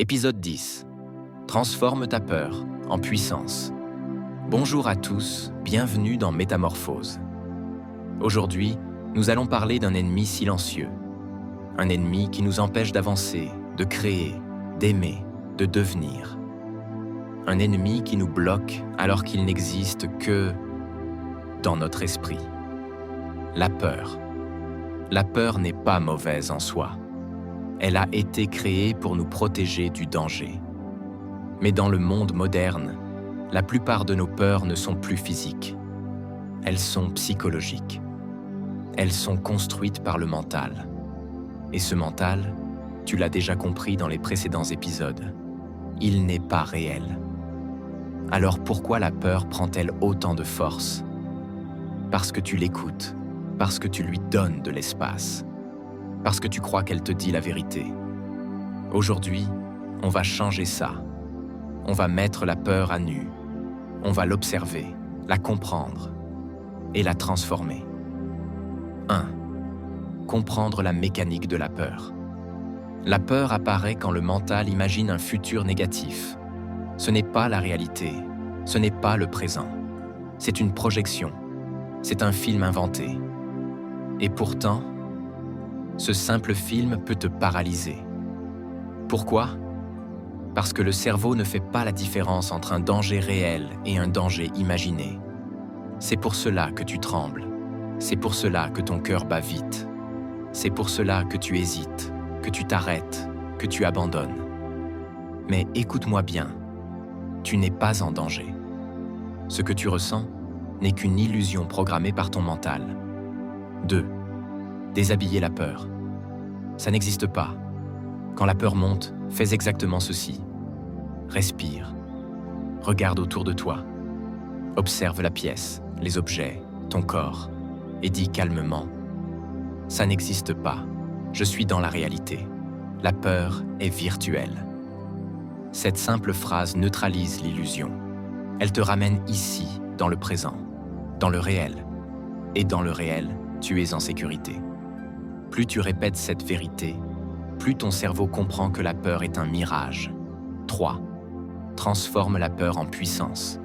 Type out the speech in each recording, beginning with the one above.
Épisode 10. Transforme ta peur en puissance. Bonjour à tous, bienvenue dans Métamorphose. Aujourd'hui, nous allons parler d'un ennemi silencieux. Un ennemi qui nous empêche d'avancer, de créer, d'aimer, de devenir. Un ennemi qui nous bloque alors qu'il n'existe que dans notre esprit. La peur. La peur n'est pas mauvaise en soi. Elle a été créée pour nous protéger du danger. Mais dans le monde moderne, la plupart de nos peurs ne sont plus physiques. Elles sont psychologiques. Elles sont construites par le mental. Et ce mental, tu l'as déjà compris dans les précédents épisodes, il n'est pas réel. Alors pourquoi la peur prend-elle autant de force? Parce que tu l'écoutes, parce que tu lui donnes de l'espace. Parce que tu crois qu'elle te dit la vérité. Aujourd'hui, on va changer ça. On va mettre la peur à nu. On va l'observer, la comprendre et la transformer. 1. Comprendre la mécanique de la peur. La peur apparaît quand le mental imagine un futur négatif. Ce n'est pas la réalité, ce n'est pas le présent. C'est une projection, c'est un film inventé. Et pourtant, ce simple film peut te paralyser. Pourquoi? Parce que le cerveau ne fait pas la différence entre un danger réel et un danger imaginé. C'est pour cela que tu trembles. C'est pour cela que ton cœur bat vite. C'est pour cela que tu hésites, que tu t'arrêtes, que tu abandonnes. Mais écoute-moi bien, tu n'es pas en danger. Ce que tu ressens n'est qu'une illusion programmée par ton mental. 2. Déshabiller la peur. Ça n'existe pas. Quand la peur monte, fais exactement ceci. Respire. Regarde autour de toi. Observe la pièce, les objets, ton corps, et dis calmement. Ça n'existe pas. Je suis dans la réalité. La peur est virtuelle. Cette simple phrase neutralise l'illusion. Elle te ramène ici, dans le présent, dans le réel. Et dans le réel, tu es en sécurité. Plus tu répètes cette vérité, plus ton cerveau comprend que la peur est un mirage. 3. Transforme la peur en puissance.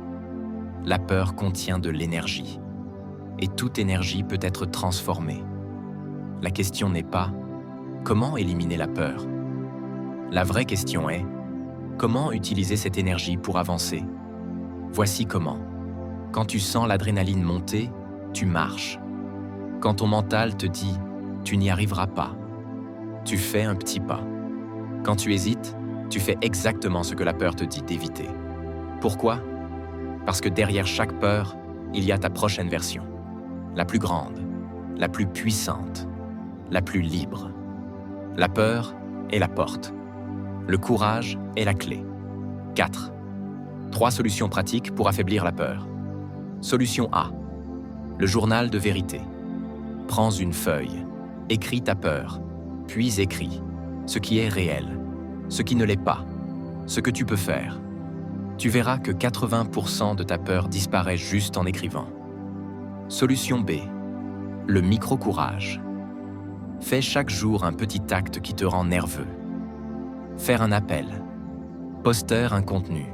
La peur contient de l'énergie. Et toute énergie peut être transformée. La question n'est pas « Comment éliminer la peur ?» La vraie question est « Comment utiliser cette énergie pour avancer ?» Voici comment. Quand tu sens l'adrénaline monter, tu marches. Quand ton mental te dit « Tu n'y arriveras pas », tu fais un petit pas. Quand tu hésites, tu fais exactement ce que la peur te dit d'éviter. Pourquoi? Parce que derrière chaque peur, il y a ta prochaine version. La plus grande, la plus puissante, la plus libre. La peur est la porte. Le courage est la clé. 4. 3 solutions pratiques pour affaiblir la peur. Solution A. Le journal de vérité. Prends une feuille. Écris ta peur, puis écris ce qui est réel, ce qui ne l'est pas, ce que tu peux faire. Tu verras que 80% de ta peur disparaît juste en écrivant. Solution B. Le micro-courage. Fais chaque jour un petit acte qui te rend nerveux. Faire un appel. Poster un contenu.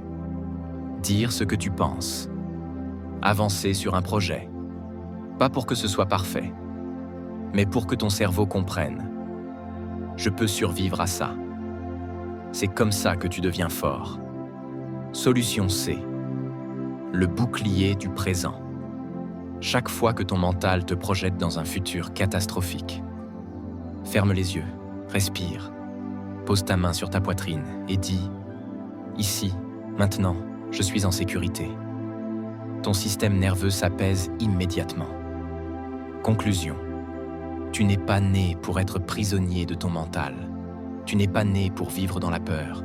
Dire ce que tu penses. Avancer sur un projet. Pas pour que ce soit parfait, mais pour que ton cerveau comprenne. Je peux survivre à ça. C'est comme ça que tu deviens fort. Solution C. Le bouclier du présent. Chaque fois que ton mental te projette dans un futur catastrophique, ferme les yeux, respire, pose ta main sur ta poitrine et dis « Ici, maintenant, je suis en sécurité ». Ton système nerveux s'apaise immédiatement. Conclusion. Tu n'es pas né pour être prisonnier de ton mental. Tu n'es pas né pour vivre dans la peur.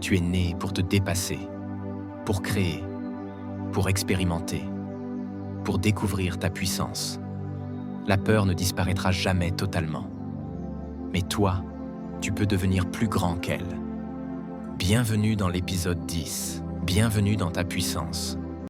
Tu es né pour te dépasser, pour créer, pour expérimenter, pour découvrir ta puissance. La peur ne disparaîtra jamais totalement. Mais toi, tu peux devenir plus grand qu'elle. Bienvenue dans l'épisode 10. Bienvenue dans ta puissance.